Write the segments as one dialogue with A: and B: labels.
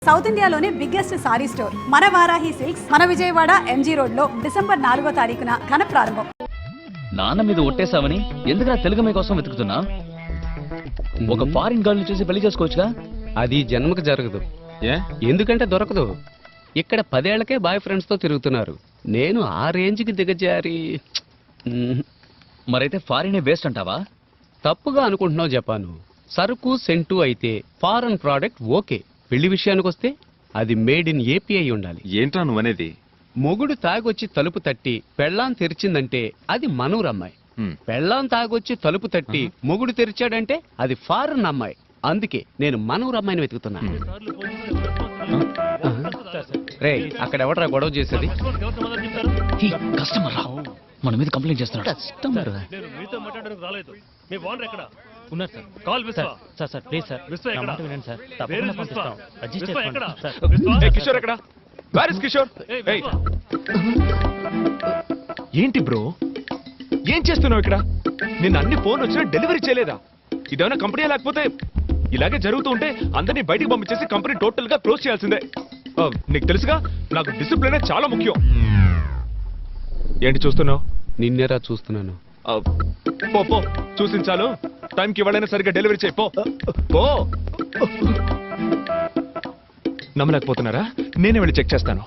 A: South ఇండియాలోనే biggest sorry store మన Varahi silks మన విజయవాడ ఎంజీ రోడ్ లో డిసెంబర్ 4వ తారీఖున ఘన ప్రారంభం.
B: నాన్న మీద ఒట్టేసావని ఎందుకు తెలుగు మీ కోసం వెతుకుతున్నా? ఒక ఫారిన్ గర్ల్ చూసి పెళ్లి చేసుకోవచ్చుగా.
C: అది జన్మకు జరగదు. ఎందుకంటే దొరకదు. ఇక్కడ 10 ఏళ్లకే బాయ్ ఫ్రెండ్స్ తో తిరుగుతున్నారు. నేను ఆ రేంజ్కి దిగజారి.
B: మరైతే ఫారినే వేస్ట్ అంటావా?
C: తప్పుగా అనుకుంటున్నావు జపాను. సరుకు సెంటు అయితే ఫారెన్ ప్రోడక్ట్ ఓకే. పెళ్లి విషయానికి వస్తే అది మేడ్ ఇన్ ఏపీ అయి ఉండాలి.
D: ఏంట్రా నువ్వనేది?
C: మొగుడు తాగొచ్చి తలుపు తట్టి పెళ్ళాం తెరిచిందంటే అది మనూరు అమ్మాయి. పెళ్ళాం తాగొచ్చి తలుపు తట్టి మొగుడు తెరిచాడంటే అది ఫారెన్ అమ్మాయి. అందుకే నేను మనూరు అమ్మాయిని వెతుకుతున్నా. రే, అక్కడ ఎవడరా గొడవ చేసేది?
B: కస్టమర్ మన మీద కంప్లైంట్ చేస్తున్నాడు.
C: కస్టమర్
E: ఉన్నారు సార్. కాల్ విశ్వ. సార్ ప్లీజ్ సార్, విశ్వ ఎక్కడ? వినండి సార్, తప్పకుండా పంపిస్తాం. అడ్జస్ట్ చేసుకోండి సార్.
D: ఏ కిషోర్ ఎక్కడ? Where is Kishore? ఏంటి బ్రో, ఏం చేస్తున్నావు ఇక్కడ? నిన్న అన్ని ఫోన్ వచ్చినా డెలివరీ చేయలేదా? ఇదేమైనా కంపెనీ లేకపోతే ఇలాగే జరుగుతూ ఉంటే అందరినీ బయటికి పంపించేసి కంపెనీ టోటల్ గా క్లోజ్ చేయాల్సిందే. నీకు తెలుసుగా, నాకు డిసిప్లిన్ చాలా ముఖ్యం. ఏంటి చూస్తున్నావు?
C: నిన్నేరా చూస్తున్నాను.
D: పో పో, చూసించాలు. టైంకి ఇవ్వాలైనా సరిగ్గా డెలివరీ చేయి. పో పో. నమ్మలేకపోతున్నారా? నేనే వెళ్ళి చెక్ చేస్తాను.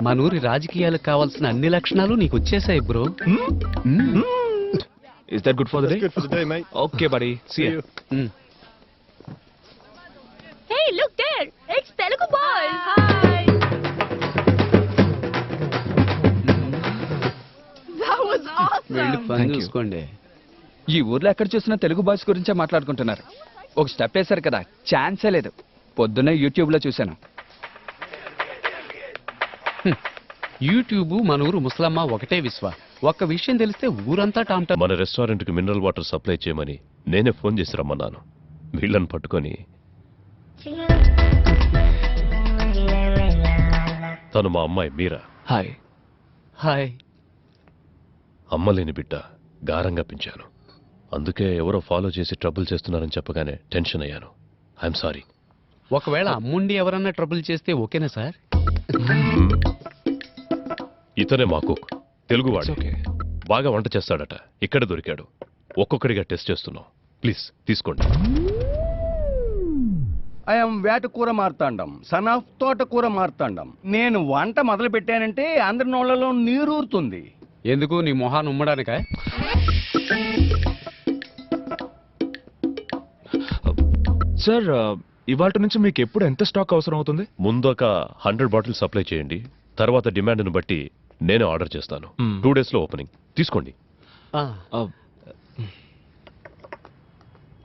C: మనూరి రాజకీయాలకు కావాల్సిన అన్ని లక్షణాలు నీకు వచ్చేసాయి bro.
D: Is that good for the day?
F: Good for the day, mate.
D: Okay, buddy. See you.
G: Hey, look there! It's Telugu Boys! Hi! That was
C: వెళ్ళి
G: awesome!
C: పని చూసుకోండి.
H: ఈ ఊర్లో ఎక్కడ చూసినా తెలుగు బాయ్స్ గురించే మాట్లాడుకుంటున్నారు. ఒక స్టెప్ వేశారు కదా, ఛాన్సే లేదు. పొద్దున్నే యూట్యూబ్ లో చూశాను.
C: యూట్యూబ్ మన ఊరు ముసలమ్మ ఒకటే విశ్వ. ఒక్క విషయం తెలిస్తే ఊరంతా టామ్.
I: మన రెస్టారెంట్ కి మినరల్ వాటర్ సప్లై చేయమని నేనే ఫోన్ చేసి రమ్మన్నాను. వీళ్ళని పట్టుకొని తను మా అమ్మాయి మీరా.
H: హాయ్.
C: హాయ్.
I: అమ్మలేని బిడ్డ, గారంగా పెంచాను. అందుకే ఎవరో ఫాలో చేసి ట్రబుల్ చేస్తున్నారని చెప్పగానే టెన్షన్ అయ్యాను. I'm sorry.
C: ఒకవేళ అమ్ముండి ఎవరన్నా ట్రబుల్ చేస్తే ఓకేనా సార్?
I: ఇతనే మా కుక్, తెలుగువాడు. బాగా వంట చేస్తాడట. ఇక్కడ దొరికాడు. ఒక్కొక్కడిగా టెస్ట్ చేస్తున్నాం. ప్లీజ్ తీసుకోండి.
J: ఐఎమ్ వేటకూర మార్తాండం, సన్ ఆఫ్ తోటకూర మార్తాండం. నేను వంట మొదలు పెట్టానంటే అందరి నోళ్లలో నీరూరుతుంది.
C: ఎందుకు, నీ మొహాన్ని ఉమ్మడానికా?
D: సార్, ఇవాళ నుంచి మీకు ఎప్పుడు ఎంత స్టాక్ అవసరం అవుతుంది?
I: ముందు ఒక 100 బాటిల్స్ సప్లై చేయండి. తర్వాత డిమాండ్ను బట్టి నేనే ఆర్డర్ చేస్తాను. 2 days లో ఓపెనింగ్. తీసుకోండి.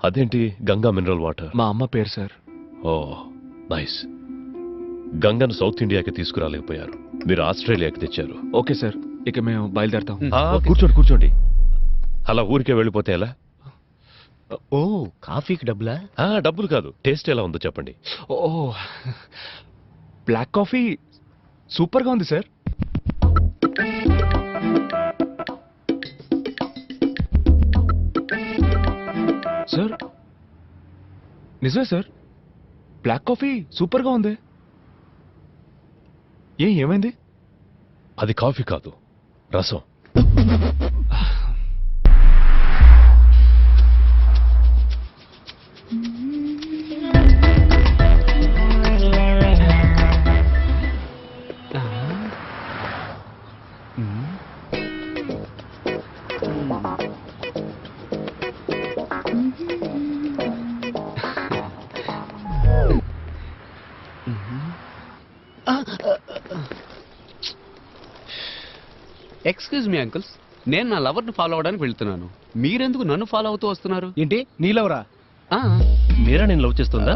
I: అదేంటి గంగా మినరల్ వాటర్?
D: మా అమ్మ పేరు సార్.
I: ఓ నైస్. గంగను సౌత్ ఇండియాకి తీసుకురాలేకపోయారు, మీరు ఆస్ట్రేలియాకి తెచ్చారు.
D: ఓకే సార్, ఇక మేము బయలుదేరుతాం.
I: కూర్చోండి కూర్చోండి. అలా ఊరికే వెళ్ళిపోతే ఎలా?
C: ఓ, కాఫీకి డబ్బులా?
I: డబ్బులు కాదు, టేస్ట్ ఎలా ఉందో చెప్పండి.
D: ఓ, బ్లాక్ కాఫీ సూపర్గా ఉంది సార్. సార్ నిజమే సార్, బ్లాక్ కాఫీ సూపర్గా ఉంది. ఏమైంది?
I: అది కాఫీ కాదు, రసం.
C: ఎక్స్క్యూజ్ మీ అంకుల్స్, నేను నా లవర్ని ఫాలో అవడానికి వెళ్తున్నాను. మీరెందుకు నన్ను ఫాలో అవుతూ వస్తున్నారు?
J: ఏంటి నీలవరా?
B: మీరా నేను లవ్ చేస్తుందా?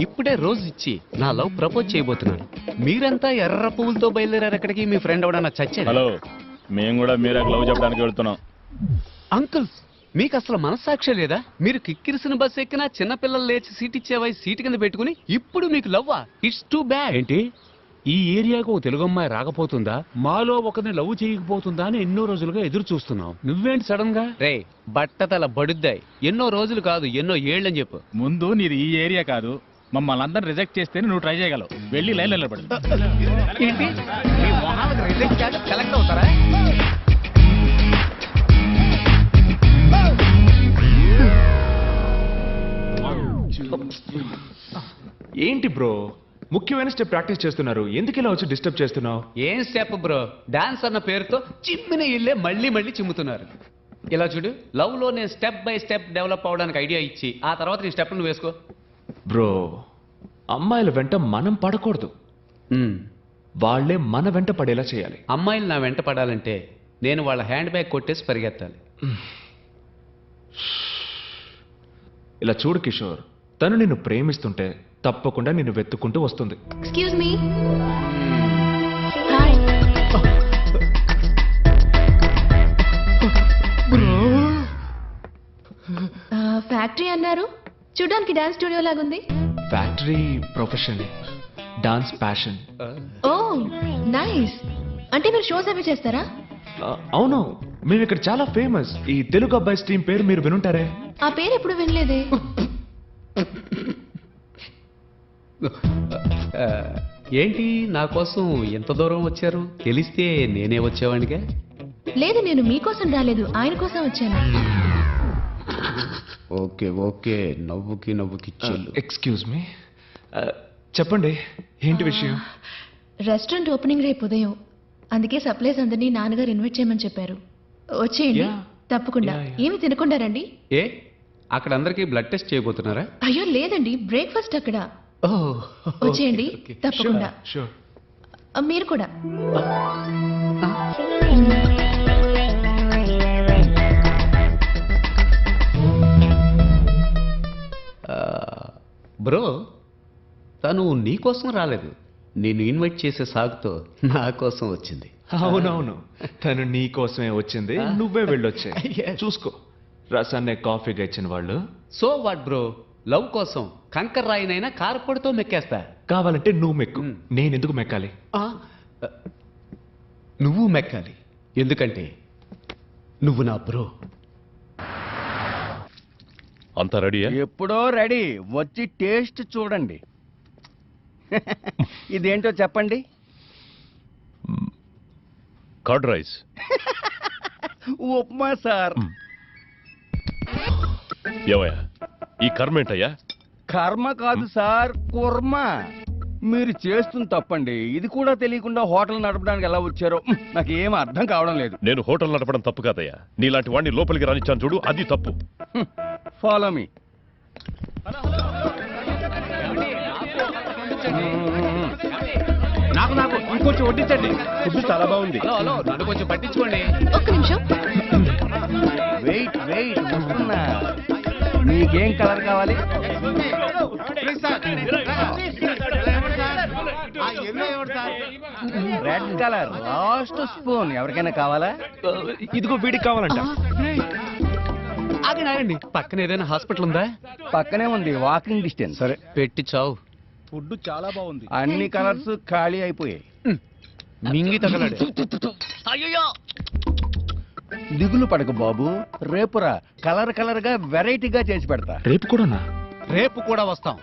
C: ఇప్పుడే రోజు ఇచ్చి నా లవ్ ప్రపోజ్ చేయబోతున్నాను. మీరంతా ఎర్ర పువ్వులతో బయలుదేరారు ఎక్కడికి? మీ ఫ్రెండ్ ఎవడన్నా చచ్చాడు?
F: హలో, మేము కూడా మీరా లవ్ చెప్పడానికి వెళ్తున్నాం.
C: అంకుల్స్, మీకు అసలు మనస్సాక్షి లేదా? మీరు కిక్కిరిసిన బస్ ఎక్కినా చిన్నపిల్లలు లేచి సీట్ ఇచ్చేవై సీట్ కింద పెట్టుకుని ఇప్పుడు మీకు లవ్వా? It's too bad.
K: ఏంటి, ఈ ఏరియాకు ఓ తెలుగు అమ్మాయి రాకపోతుందా, మాలో ఒకరిని లవ్ చేయకపోతుందా అని ఎన్నో రోజులుగా ఎదురు చూస్తున్నావు. నువ్వేంటి సడన్ గా?
C: రే, బట్టతల బడుద్దాయి. ఎన్నో రోజులు కాదు, ఎన్నో ఏళ్ళని చెప్పు.
F: ముందు నీది ఈ ఏరియా కాదు,
E: మమ్మల్ని అందరం రిజెక్ట్ చేస్తే నువ్వు ట్రై చేయగలవు వెళ్ళి లైన్ నిలబడు.
C: ఏంటి మీ మొహాలకు రిజెక్ట్ చేసి సెలెక్ట్ అవుతారా?
D: ఏంటి బ్రో, ముఖ్యమైన స్టెప్ ప్రాక్టీస్ చేస్తున్నారు, ఎందుకు ఇలా వచ్చి డిస్టర్బ్ చేస్తున్నావు?
C: ఏం స్టెప్ బ్రో, డాన్స్ అన్న పేరుతో చిమ్మిన ఇల్లే మళ్ళీ మళ్ళీ చిమ్ముతున్నారు. ఇలా చూడు, లవ్ లో నేను స్టెప్ బై స్టెప్ డెవలప్ అవడానికి ఐడియా ఇచ్చి ఆ తర్వాత నీ స్టెప్ నువ్వు వేసుకో.
D: బ్రో, అమ్మాయిల వెంట మనం పడకూడదు, వాళ్ళే మన వెంట పడేలా చేయాలి.
C: అమ్మాయిలు నా వెంట పడాలంటే నేను వాళ్ళ హ్యాండ్ బ్యాగ్ కొట్టేసి పరిగెత్తాలి.
D: ఇలా చూడు కిషోర్, తను నిన్ను ప్రేమిస్తుంటే తప్పకుండా నిన్ను వెతుక్కుంటూ వస్తుంది.
G: Excuse me. హాయ్. ఫ్యాక్టరీ అన్నారు, చూడడానికి డాన్స్ స్టూడియో లాగుంది.
D: Factory profession, dance passion.
G: Oh nice. అంటే మీరు షోస్ అవి చేస్తారా?
D: అవును, మేము ఇక్కడ చాలా ఫేమస్. ఈ తెలుగు అబ్బాయి స్ట్రీమ్ పేరు మీరు వినుంటారే?
G: ఆ పేరు ఎప్పుడు వినలేదే.
C: ఏంటి నా కోసం ఎంత దూరం వచ్చారు? తెలిస్తే నేనే వచ్చేవాడిగా.
G: లేదు, నేను మీకోసం రాలేదు, ఆయన కోసం వచ్చాను.
C: ఓకే ఓకే, నవ్వుకి నవ్వుకి చెల్లు.
D: ఎక్స్క్యూజ్ మీ, చెప్పండి ఏంటి విషయం?
G: రెస్టారెంట్ ఓపెనింగ్ రేపు ఉదయం, అందుకే సప్లైస్ అందరినీ నాన్నగారు ఇన్వైట్ చేయమని చెప్పారు. వచ్చేయండి.
D: Yeah.
G: తప్పకుండా.
D: Yeah, yeah.
G: ఏమి తినకుండా రండి.
C: ఏ అక్కడ అందరికీ బ్లడ్ టెస్ట్ చేయబోతున్నారా?
G: అయ్యో లేదండి, బ్రేక్ఫాస్ట్ అక్కడ.
C: ఓ,
G: వచ్చేయండి
C: ఓకే, ఓకే.
G: తప్పకుండా.
D: షూర్.
G: మీరు కూడా.
C: బ్రో, తను నీ కోసం రాలేదు, నేను ఇన్వైట్ చేసే సాగుతో నా కోసం వచ్చింది.
D: అవునవును, తను నీ కోసమే వచ్చింది, నువ్వే వెళ్ళొచ్చే.
C: Yes.
D: చూసుకో, రసాన్నే కాఫీగా ఇచ్చిన వాళ్ళు.
C: సో వాట్ బ్రో, లవ్ కోసం కంకర్ రాయినైనా కారపొడితో మెక్కేస్తా.
D: కావాలంటే నువ్వు మెక్కు, నేనెందుకు మెక్కాలి?
C: నువ్వు మెక్కాలి, ఎందుకంటే నువ్వు నా బ్రో.
I: అంతా రెడీయా?
J: ఎప్పుడో రెడీ, వచ్చి టేస్ట్ చూడండి. ఇదేంటో చెప్పండి.
I: Curd rice.
J: ఉప్మా సార్.
I: ఏవయ్యా, ఈ కర్మ ఏంటయ్యా?
J: కర్మ కాదు సార్, కుర్మ. మీరు చేస్తుంది తప్పండి. ఇది కూడా తెలియకుండా హోటల్ నడపడానికి ఎలా వచ్చారో నాకు ఏం అర్థం కావడం లేదు.
I: నేను హోటల్ నడపడం తప్పు కాదయ్యా, నీలాంటి వాడిని లోపలికి రానిచ్చాను చూడు, అది తప్పు.
J: Follow me.
E: నాకు నాకు ఇంకొంచెం వడ్డించండి, ఫుడ్ చాలా బాగుంది.
C: హలో హలో, నన్ను కొంచెం పట్టించుకోండి.
G: ఒక్క నిమిషం.
J: వెయిట్ వెయిట్, వస్తున్నా. మీకేం కలర్ కావాలి? Red colour, last spoon. ఎవరికైనా కావాలా?
D: ఇదిగో వీడికి కావాలంట.
C: ఆగండి ఆగండి, పక్కన ఏదైనా హాస్పిటల్ ఉందా?
J: పక్కనే ఉంది, వాకింగ్ డిస్టెన్స్.
C: సరే పెట్టి చావు.
E: ఫుడ్ చాలా బాగుంది.
J: అన్ని కలర్స్ ఖాళీ అయిపోయాయి.
C: మింగి తగలాడు.
J: దిగులు పడకు బాబు, రేపురా కలర్ కలర్ గా వెరైటీగా చేసి పెడతా.
D: రేపు కూడానా?
C: రేపు కూడా వస్తాం.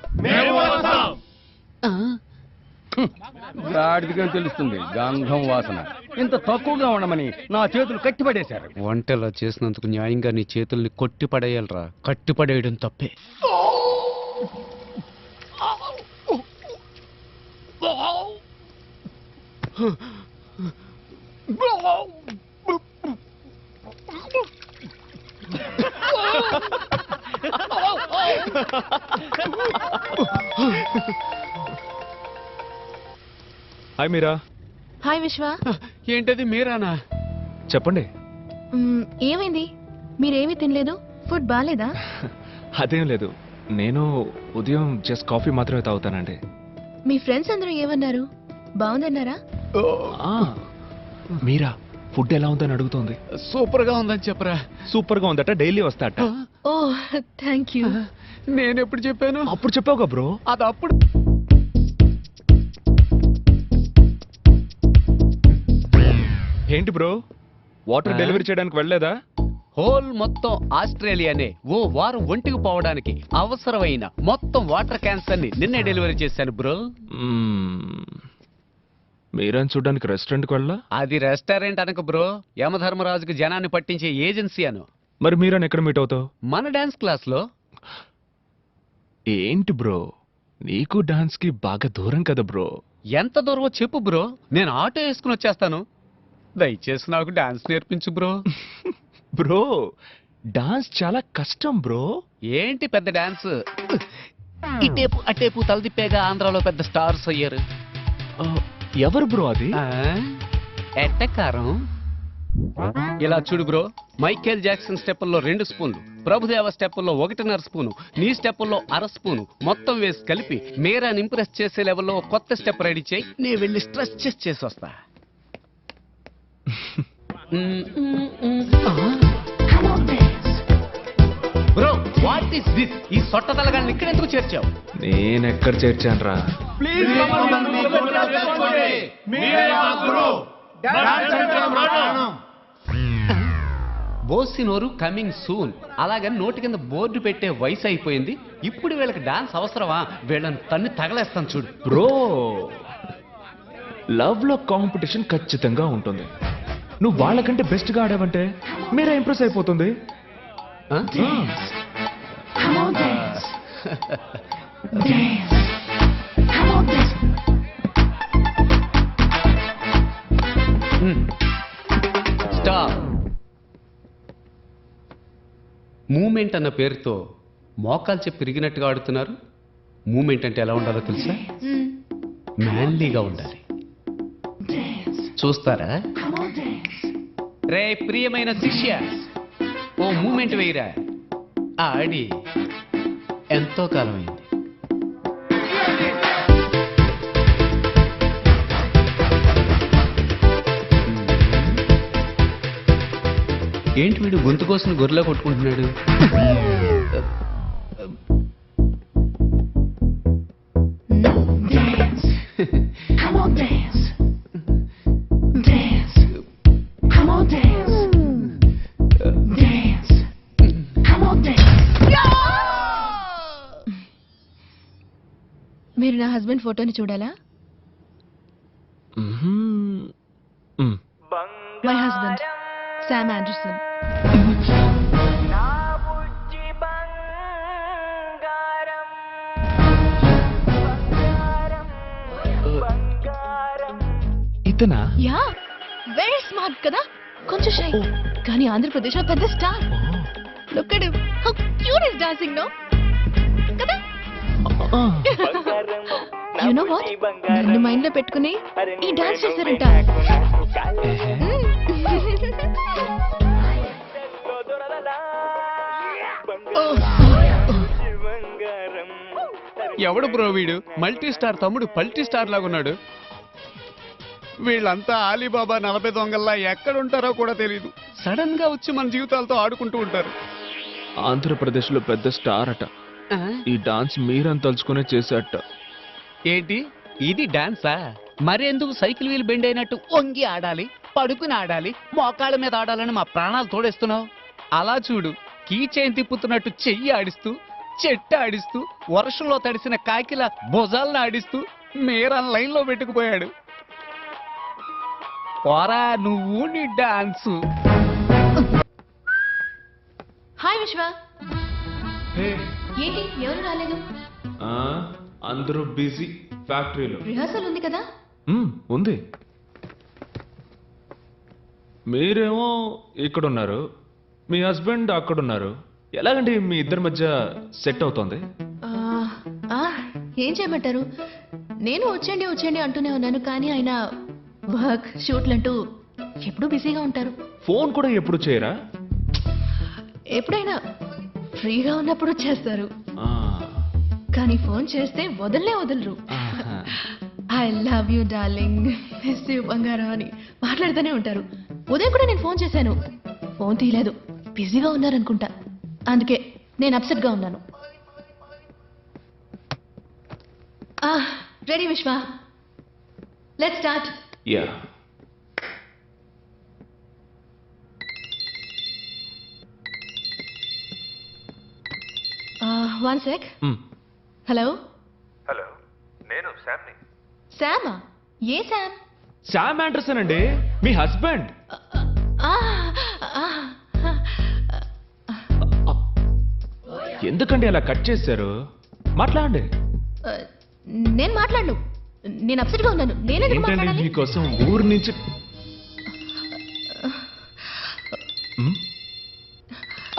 J: గాడిదిగా తెలుస్తుంది గంధం వాసన. ఇంత తక్కువగా ఉండమని నా చేతులు కట్టిపడేశారు.
C: వంటలా చేసినందుకు న్యాయంగా నీ చేతుల్ని కొట్టి పడేయాలరా, కట్టి పడేయడం తప్పే.
D: హాయ్ మీరా.
G: హాయ్ విశ్వ.
C: ఏంటది మీరానా?
D: చెప్పండి.
G: ఏమైంది? మీరేమీ తినలేదు? ఫుడ్ బాగాలేదా?
D: అదేం లేదు, నేను ఉదయం జస్ట్ కాఫీ మాత్రమే తాగుతానండి.
G: మీ ఫ్రెండ్స్ అందరూ ఏమన్నారు? బాగుందన్నారా?
D: మీరా ఫుడ్ ఎలా ఉందని అడుగుతోంది.
C: సూపర్ గా ఉందని చెప్పరా.
D: సూపర్ గా ఉందట, డైలీ వస్తాట.
G: Oh thank you.
C: నేను ఎప్పుడు చెప్పాను?
D: అప్పుడు చెప్పావుగా బ్రో.
C: అది అప్పుడు.
D: ఏంటి బ్రో, వాటర్ డెలివరీ చేయడానికి వెళ్ళలేదా?
C: హోల్ మొత్తం ఆస్ట్రేలియానే ఓ వారం ఒంటికి పోవడానికి అవసరమైన మొత్తం వాటర్ క్యాన్స్ ని నిన్నే డెలివరీ చేశాను బ్రో.
D: మీరని చూడడానికి రెస్టారెంట్కి వెళ్ళా?
C: అది రెస్టారెంట్ అనక బ్రో, యమధర్మరాజుకి జనాన్ని పట్టించే ఏజెన్సీ అను.
D: మరి మీరని ఎక్కడ మీట్ అవుతావు?
C: మన డాన్స్ క్లాస్ లో.
D: ఏంటి బ్రో, నీకు డాన్స్ కి బాగా దూరం కదా బ్రో.
C: ఎంత దూరమో చెప్పు బ్రో, నేను ఆటో వేసుకుని వచ్చేస్తాను. దయచేసి నాకు డాన్స్ నేర్పించు బ్రో.
D: బ్రో డాన్స్ చాలా కష్టం బ్రో.
C: ఏంటి పెద్ద డాన్స్, ఇటేపు అటేపు తలదిప్పేగా ఆంధ్రాలో పెద్ద స్టార్స్ అయ్యారు.
D: ఎవరు బ్రో అది?
C: ఎట్టకారం. ఇలా చూడు బ్రో, మైకేల్ జాక్సన్ స్టెప్పుల్లో 2 స్పూన్లు, ప్రభుదేవ స్టెప్పుల్లో 1.5 స్పూను, నీ స్టెప్పుల్లో 1/2 స్పూను మొత్తం వేసి కలిపి మీరాని ఇంప్రెస్ చేసే లెవెల్లో కొత్త స్టెప్ రెడీ చేయి. నేను వెళ్ళి స్ట్రెస్ చేసి వస్తా. Bro what is this? ఈ సొట్ట తలగాన్ని ఇక్కడ ఎందుకు చేర్చావు?
D: నేనెక్కడ చేర్చాను రా?
C: బోసినోరు కమింగ్ సూన్. అలాగని నోటి కింద బోర్డు పెట్టే వయసు అయిపోయింది. ఇప్పుడు వీళ్ళకి డాన్స్ అవసరమా? వీళ్ళని తన్ని తగలేస్తాను చూడు.
D: బ్రో లవ్ లో కాంపిటీషన్ ఖచ్చితంగా ఉంటుంది. నువ్వు వాళ్ళకంటే బెస్ట్ గా ఆడావంటే మీరే ఇంప్రెస్ అయిపోతుంది.
C: స్టాప్. మూమెంట్ అన్న పేరుతో మోకాలు చెప్పి తిరిగినట్టుగా ఆడుతున్నారు. మూమెంట్ అంటే ఎలా ఉండాలో తెలుసా? మ్యాన్లీగా ఉండాలి. చూస్తారా? రే ప్రియమైన శిష్య, ఓ మూమెంట్ వేయరా. ఆడి ఎంతో కాలమైంది. ఏంటి వీడు గొంతు కోసం గొర్రెలా కొట్టుకుంటున్నాడు?
G: మీరు నా హస్బెండ్ ఫోటోని చూడాలా? My husband Sam Anderson.
D: ఇతనా?
G: యా, వెరీ స్మార్ట్ కదా, కొంచెం షై, కానీ ఆంధ్రప్రదేశ్ లో పెద్ద star. Look at him, how cute is dancing no కదా. యు నో వాట్, నన్ను మైండ్ లో పెట్టుకుని ఈ డాన్స్ చేశారంట.
C: ఎవడు బ్రో వీడు? మల్టీ స్టార్ తమ్ముడు పల్టీ స్టార్ లాగా ఉన్నాడు. వీళ్ళంతా ఆలీబాబా 40 దొంగల్లా ఎక్కడ ఉంటారో కూడా తెలియదు. సడన్ గా వచ్చి మన జీవితాలతో ఆడుకుంటూ ఉంటారు.
D: ఆంధ్రప్రదేశ్ లో పెద్ద స్టార్ అట. ఈ డాన్స్ మీరని తలుచుకునే చేసేట.
C: ఏంటి ఇది డాన్సా? మరెందుకు సైకిల్ వీల్ బెండ్ అయినట్టు వంగి ఆడాలి, పడుకుని ఆడాలి, మోకాళ్ళ మీద ఆడాలని మా ప్రాణాలు తోడేస్తున్నావు? అలా చూడు, కీ చైన్ తిప్పుతున్నట్టు చెయ్యి ఆడిస్తూ, చెట్టు ఆడిస్తూ, వర్షంలో తడిసిన కాకిల భుజాలను ఆడిస్తూ మీరాన్ లైన్ లో పెట్టుకుపోయాడు. పోరా నువ్వు నీ డాన్సు.
G: హాయ్ విశ్వ. ఏంటి ఎవరు రాలేదు?
D: అందరూ బిజీ ఫ్యాక్టరీలో.
G: రిహార్సల్ ఉంది కదా?
D: ఉంది. మీరేమో ఇక్కడ ఉన్నారు, మీ హస్బెండ్ అక్కడ ఉన్నారు. ఎలాగండి మీ ఇద్దరి మధ్య సెట్ అవుతోంది?
G: ఏం చేయమంటారు, నేను వచ్చేయండి వచ్చేయండి అంటూనే ఉన్నాను, కానీ ఆయన వర్క్ షూట్లు అంటూ ఎప్పుడూ బిజీగా ఉంటారు.
D: ఫోన్ కూడా ఎప్పుడు చేయరా?
G: ఎప్పుడైనా ఫ్రీగా ఉన్నప్పుడు చేస్తారు, కానీ ఫోన్ చేస్తే వదలనే వదలరు. I love you darling, miss you బంగారం అని మాట్లాడుతూనే ఉంటారు. ఉదయం కూడా నేను ఫోన్ చేశాను, ఫోన్ తీయలేదు, బిజీగా ఉన్నారనుకుంటా. అందుకే నేను అప్సెట్ గా ఉన్నాను. రెడీ విశ్వ, let's start.
D: Yeah.
G: One sec. Hello
D: hello, నేను శామ్ని.
G: శామా? ఏ శామ్?
D: శామ్ ఆండర్సన్ అండి, మీ హస్బెండ్. ఎందుకండి అలా కట్ చేశారు? మాట్లాడండి.
G: నేను మాట్లాడను. నేను అప్సెట్ గా ఉన్నాను. నేనే మాట్లాడాలి.
D: మీకోసం ఊరు నుంచి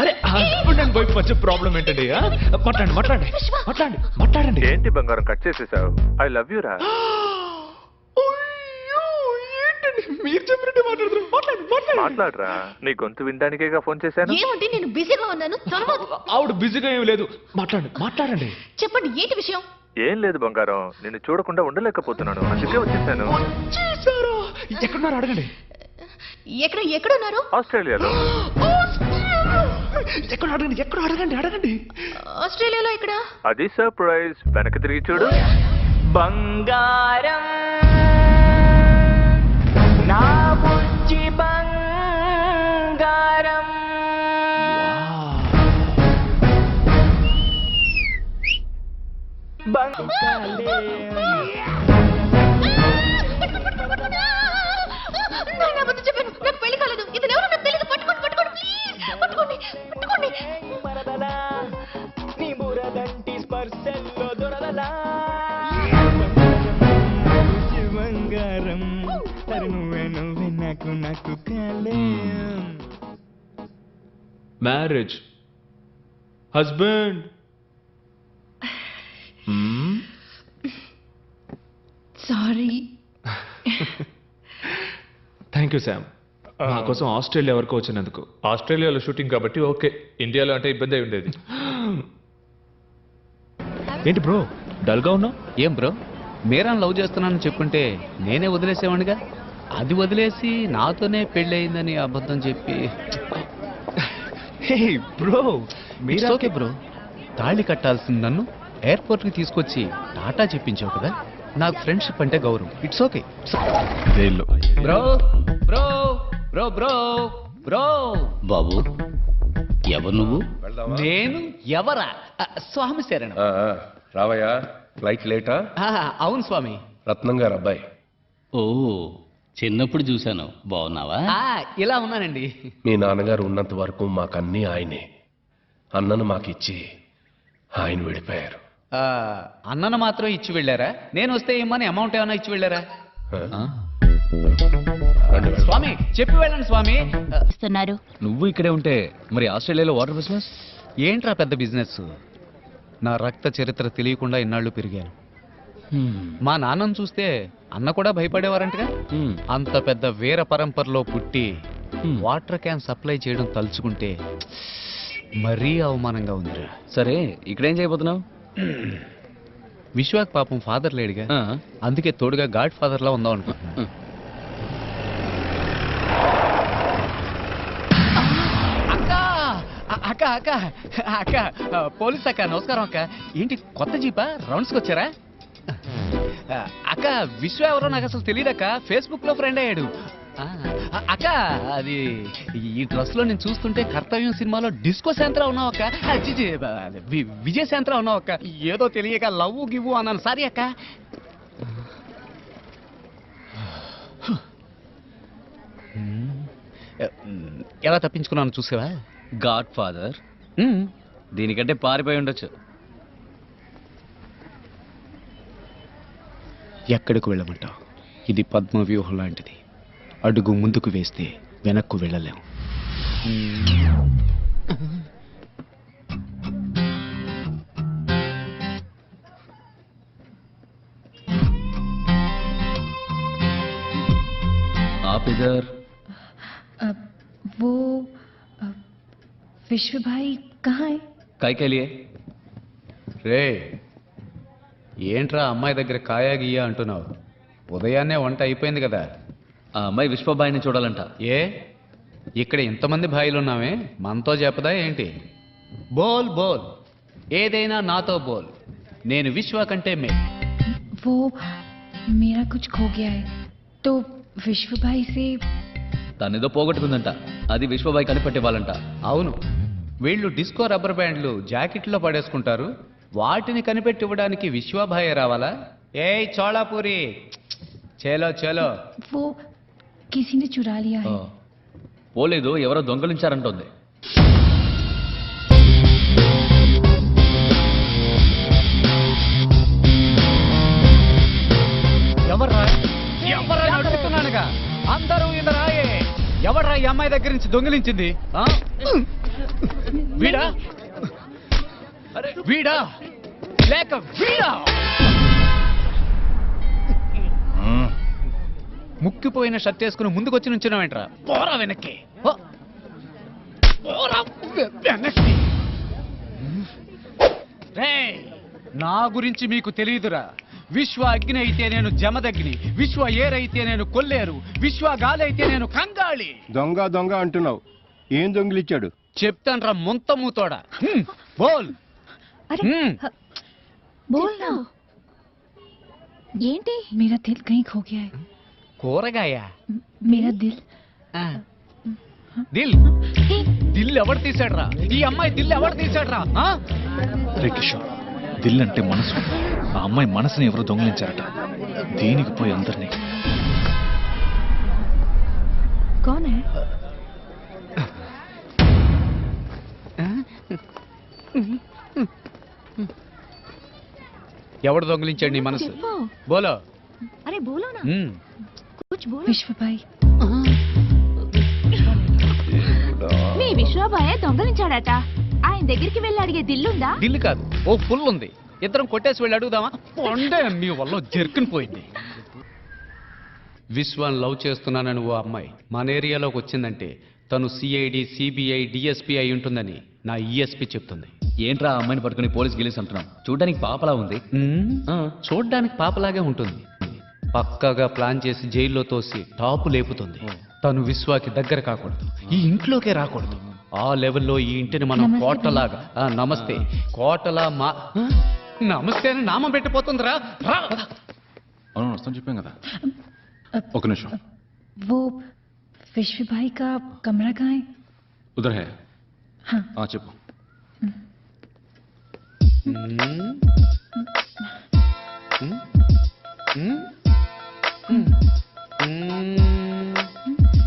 D: అరే హస్బెండ్ అండ్ వైఫ్ వచ్చే ప్రాబ్లం ఏంటండి? మాట్లాడండి మాట్లాడండి మాట్లాడండి మాట్లాడండి.
F: ఏంటి బంగారం కట్ చేసేసావు? ఐ లవ్ యూ రా.
D: మీరు చెప్పినట్టే మాట్లాడుతున్నారు. మాట్లాడండి మాట్లాడండి.
F: మాట్లాడరా, నీ గొంతు వినడానికేగా ఫోన్ చేశాను.
G: ఏమంటే నేను బిజీగా ఉన్నాను.
D: ఆవిడ బిజీగా ఏం లేదు. మాట్లాడండి మాట్లాడండి.
G: చెప్పండి, ఏంటి విషయం?
F: ఏం లేదు బంగారం, నిన్ను చూడకుండా ఉండలేకపోతున్నాను, అందుకే వచ్చేసాను.
D: ఎక్కడున్నారు అడగండి.
G: ఎక్కడున్నారు?
F: ఆస్ట్రేలియాలో.
D: ఎక్కడ అడగండి, ఎక్కడ అడగండి అడగండి.
G: ఆస్ట్రేలియాలో ఎక్కడ?
F: అది సర్ప్రైజ్, వెనక్కి తిరిగి చూడు.
J: బంగారం నా బుజ్జి బంగారం.
G: చెప్పాను, నాకు పెళ్లి కాలేదు. ఇది ఎవరో నాకు తెలియదు. పట్టుకోండి పట్టుకోండి ప్లీజ్, పట్టుకోండి పట్టుకోండి.
J: నీ బురదంటి స్పర్శల్లో దొరలలా బంగారం. నువ్వే నువ్వే నాకు నాకు కాలే.
D: Marriage, husband.
G: Sorry.
D: Thank you Sam, మా కోసం ఆస్ట్రేలియా వరకు వచ్చినందుకు.
F: ఆస్ట్రేలియాలో షూటింగ్ కాబట్టి ఓకే, ఇండియాలో అంటే ఇబ్బంది అయి ఉండేది.
D: ఏంటి బ్రో డల్ గా ఉన్నావు?
C: ఏం బ్రో, మీరాన్ లవ్ చేస్తున్నానని చెప్పుంటే నేనే వదిలేసేవాడిగా. అది వదిలేసి నాతోనే పెళ్లి అయిందని అబద్ధం చెప్పి.
D: హే బ్రో,
C: మీరా ఓకే బ్రో, తాళి కట్టాల్సింది నన్ను ఎయిర్పోర్ట్కి తీసుకొచ్చి టాటా చెప్పించావు కదా. నాకు ఫ్రెండ్షిప్ అంటే గౌరవం. It's okay. Bro bro bro bro bro.
B: బాబు, ఎవరు నువ్వు?
C: నేను ఎవరా? స్వామి శరణం.
I: రావయ్యా, ఫ్లైట్ లేటా?
C: అవును స్వామి.
I: రత్నం గారు అబ్బాయి.
B: ఓ, చిన్నప్పుడు చూశాను. బాగున్నావా?
C: ఇలా ఉన్నానండి.
I: మీ నాన్నగారు ఉన్నంత వరకు మాకన్నీ ఆయనే. అన్నను మాకిచ్చి ఆయన విడిపోయారు.
C: అన్నను మాత్రం ఇచ్చి వెళ్ళారా? నేను వస్తే ఏమని అమౌంట్ ఏమైనా ఇచ్చి వెళ్ళారా? స్వామి చెప్పి వెళ్ళండి స్వామి.
H: నువ్వు ఇక్కడే ఉంటే మరి ఆస్ట్రేలియాలో వాటర్ బిజినెస్
C: ఏంట్రా పెద్ద బిజినెస్? నా రక్త చరిత్ర తెలియకుండా ఇన్నాళ్ళు పెరిగాను. మా నాన్నను చూస్తే అన్న కూడా భయపడేవారంటగా. అంత పెద్ద వీర పరంపరలో పుట్టి వాటర్ క్యాన్ సప్లై చేయడం తలుచుకుంటే మరీ అవమానంగా ఉందిరా.
H: సరే, ఇక్కడేం చేయబోతున్నావు?
C: విశ్వాక్ పాపం ఫాదర్ లేడుగా, అందుకే తోడుగా గాడ్ ఫాదర్ లా ఉందాం అనుకుంటున్నా. అక్క అక్క అక్క పోలీస్ అక్క, నమస్కారం అక్క. ఏంటి కొత్త జీపా? రౌండ్స్కి వచ్చారా? అక్క విశ్వ ఎవరో నాకు అసలు తెలియదక్క, ఫేస్బుక్ లో ఫ్రెండ్ అయ్యాడు. అక్క అది ఈ డ్రెస్ లో నేను చూస్తుంటే కర్తవ్యం సినిమాలో డిస్కో శాంత్రా ఉన్నావు అక్క. విజయ్ శాంత్రా ఉన్నావు అక్క. ఏదో తెలియక లవ్ గివ్వు అన్నాను, సారీ అక్క. ఎలా తప్పించుకున్నాను చూసావా?
H: గాడ్ ఫాదర్ దీనికంటే పారిపోయి ఉండొచ్చు.
C: ఎక్కడికి వెళ్ళమంటావు? ఇది పద్మ వ్యూహం లాంటిది. అడుగు ముందుకు వేస్తే వెనక్కు వెళ్ళలేం.
H: आप इधर?
G: वो विश्व भाई कहाँ है?
H: काय के लिए?
C: రే, ఏంట్రా అమ్మాయి దగ్గర కాయా గీయా అంటున్నావు? ఉదయాన్నే వంట అయిపోయింది కదా.
H: ఆ అమ్మాయి విశ్వబాయిని చూడాలంట.
C: ఏ, ఇక్కడ ఇంతమంది భాయిలు ఉన్నామే, మనతో చెప్పదా ఏంటి? బోల్ బోల్, ఏదైనా నాతో బోల్. నేను విశ్వ కంటే మే.
G: वो मेरा कुछ खो गया है तो विश्व भाई से.
H: తనేదో పోగొట్టుకుందంట, అది విశ్వబాయి కనిపెట్టేవాళ్ళంట.
C: అవును, వీళ్ళు డిస్కో రబ్బర్ బ్యాండ్లు జాకెట్లో పడేసుకుంటారు. వాటిని కనిపెట్టి ఇవ్వడానికి విశ్వభాయ రావాలా? ఏయ్ చోళాపూరి, చేలో చేలో.
G: वो किसी ने चुरा लिया है.
B: పోలేదు, ఎవరో దొంగలించారంటోంది.
H: ఎవర్రా అడుగుతున్నానుగా, అందరూ ఇలా రాయే. ఎవర్రా ఈ అమ్మాయి దగ్గర నుంచి దొంగిలించింది? వీడా వీడా లేక వీడా? ముక్కిపోయిన షర్ట్ వేసుకుని ముందుకొచ్చి నుంచున్నావేంట్రా? పోరా వెనక్కి, పోరా వెనక్కి. రేయ్, నా గురించి మీకు తెలియదురా. విశ్వ అగ్ని అయితే నేను జమదగ్ని, విశ్వ ఏరైతే నేను కొల్లేరు, విశ్వ గాలి అయితే నేను కంగాళి.
J: దొంగ దొంగ అంటున్నావు, ఏం దొంగిలిచ్చాడు?
H: చెప్తాన్రా ముంత మూతోడా. బోల్.
G: बोल ना. ఏంటి? मेरा दिल कहीं खो गया है.
H: కూరగాయ?
G: मेरा दिल.
H: దిల్ దిల్ ఎవరు తీసాడ్రా? ఈ అమ్మాయి దిల్ ఎవరు తీసాడ్రా?
L: రే కిషోర్, దిల్ అంటే మనసు. ఆ అమ్మాయి మనసుని ఎవరు దొంగిలించారట. దీనికి పోయి అందరినీ.
G: कौन है?
C: ఎవడు దొంగిలించాడు నీ మనసు? బోలో.
G: अरे बोलो ना. कुछ बोलो. विश्व भाई. మీ విశ్వభాయ దొంగలించాడట. ఆయన దగ్గరికి వెళ్ళి అడిగే దిల్లుందా?
H: దిల్లు కాదు, ఓ ఫుల్ ఉంది. ఇద్దరం కొట్టేసి వెళ్ళి అడుగుదామా? పొండే మీ వల్ల జర్కుని పోయింది.
C: విశ్వాన్ని లవ్ చేస్తున్నానని ఓ అమ్మాయి మన ఏరియాలోకి వచ్చిందంటే తను సిఐడి, సిబిఐ, డిఎస్పీ అయి ఉంటుందని నా ఈఎస్పీ చెప్తుంది.
B: ఏంట్రా ఆ అమ్మాయిని పట్టుకుని పోలీస్ గెలిసి అంటున్నాం? చూడడానికి పాపలా ఉంది.
C: చూడ్డానికి పాపలాగే ఉంటుంది. పక్కాగా ప్లాన్ చేసి జైల్లో తోసి టాపు లేపుతుంది. తను విశ్వాకి దగ్గర కాకూడదు, ఈ ఇంట్లోకే రాకూడదు. ఆ లెవెల్లో ఈ ఇంటిని మనం కోటలాగా, నమస్తే కోటలా మా నమస్తే అని నామం పెట్టిపోతుందిరా.
L: అవును, వస్తాను చెప్పాం కదా. ఒక నిమిషం.
G: वो विश्व भाई का कमरा कहाँ है?
L: ఉదర్ హే.
G: हाँ.
L: చెప్పు.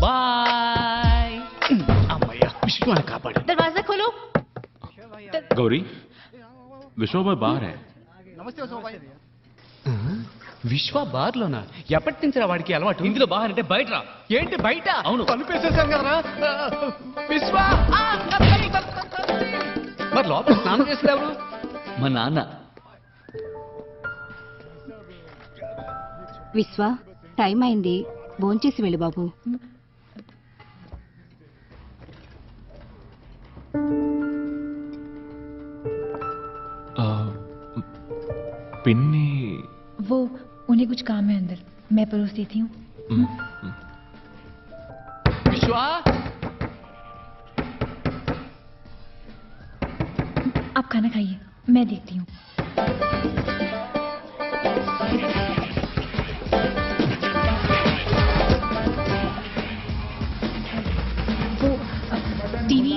C: బాయ్. అమ్మయ్య, విశ్వాన్ని కాపాడు.
G: दरवाजा खोलो.
L: గౌరీ, విశ్వభాయ్ బాహర్ హే.
C: విశ్వ బార్లోనా? ఎప్పటి నుంచి వాడికి అలవాటు?
B: ఇందులో బాహర్ అంటే బయట రా.
C: ఏంటి బయట?
B: అవును.
C: తలుపేసేసాను కదరా. విశ్వ మరి లోపల స్నానం చేసేవారు?
B: మా నాన్న.
M: విశ్వ, టైం అయింది, భోంచేసి వెళ్ళు బాబు.
L: పిన్ని.
G: वो उन्हें कुछ काम है अंदर, मैं परोस देती हूँ.
C: विश्व,
G: आप खाना खाइए, मैं देखती हूँ. वो टीवी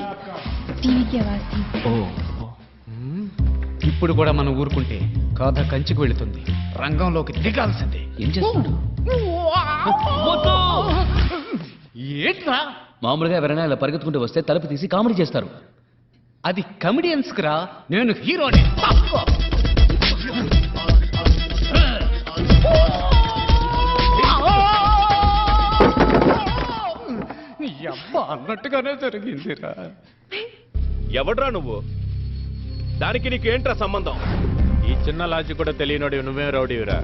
G: की आवाज थी.
C: ఇప్పుడు కూడా మనం ఊరుకుంటే కథ కంచికి వెళుతుంది. రంగంలోకి దిగాల్సిందే.
B: ఏం చేస్తున్నాడు?
C: ఏంట్రా?
B: మామూలుగా ఎవరైనా ఇలా పరిగెత్తుకుంటూ వస్తే తలుపు తీసి కామెడీ చేస్తారు.
C: అది కమెడియన్స్ రా, నేను హీరోని. అన్నట్టుగానే జరిగిందిరా.
D: ఎవడ్రా నువ్వు? దానికి నీకేంట్రా సంబంధం?
E: ఈ చిన్న లాజిక్ కూడా తెలియనోడి నువ్వే రౌడీవిరా.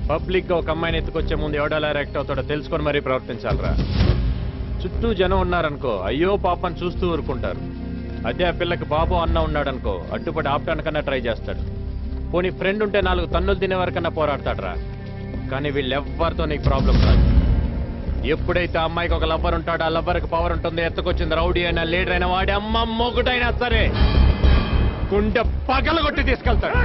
E: పబ్లిక్ గా ఒక అమ్మాయిని ఎత్తుకొచ్చే ముందు ఎవడలా యాక్ట్ అవుతాడో తెలుసుకొని మరీ ప్రవర్తించాలరా. చుట్టూ జనం ఉన్నారనుకో, అయ్యో పాపని చూస్తూ ఊరుకుంటారు. అదే ఆ పిల్లకి బాబు అన్న ఉన్నాడనుకో, అడ్డుపడి ఆపటానికన్నా ట్రై చేస్తాడు. పోనీ ఫ్రెండ్ ఉంటే 4 తన్నులు తినే వరకన్నా పోరాడతాడరా. కానీ వీళ్ళెవ్వరితో నీకు ప్రాబ్లం కాదు. ఎప్పుడైతే ఆ అమ్మాయికి ఒక లవ్వర్ ఉంటాడో, ఆ లవ్వర్కి పవర్ ఉంటుంది. ఎత్తుకొచ్చింది రౌడీ అయినా, లీడర్ అయినా, వాడి అమ్మ మొగుడైనా సరే గుండె పగలగొట్టి తీసుకెళ్తాడు.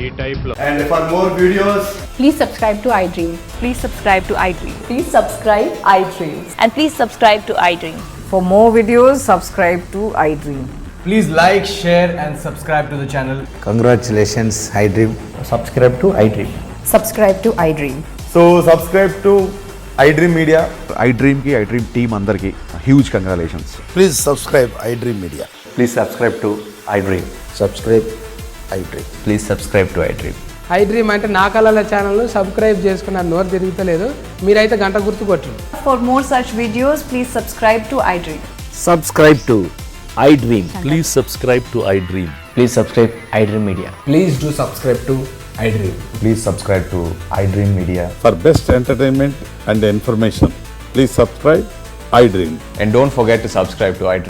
E: ఈ టైప్ లో.
N: And for more videos,
M: Please subscribe to iDream.
N: please subscribe to iDream.
M: Please subscribe iDream.
N: And please subscribe to iDream. For more videos, subscribe to iDream.
O: Please like, share and subscribe to the channel.
P: Congratulations, iDream. Subscribe to iDream.
N: Subscribe to iDream.
P: So subscribe to iDream Media.
Q: iDream ki iDream team andarki huge congratulations.
P: Please subscribe iDream Media. Please subscribe to iDream. Subscribe iDream. Please subscribe to iDream.
R: iDream అంటే నా కళల channel subscribe చేసుకున్నారు, నోరు తిరుగుతలేదు. మీరైతే గంట గుర్తు కొట్టండి.
N: For more such videos, please subscribe to iDream.
I: Subscribe to iDream. Please subscribe to iDream.
P: Please subscribe iDream Media.
O: Please do subscribe to iDream.
P: Please subscribe to iDream Media.
Q: For best entertainment and information, please subscribe iDream.
P: And don't forget to subscribe to iDream.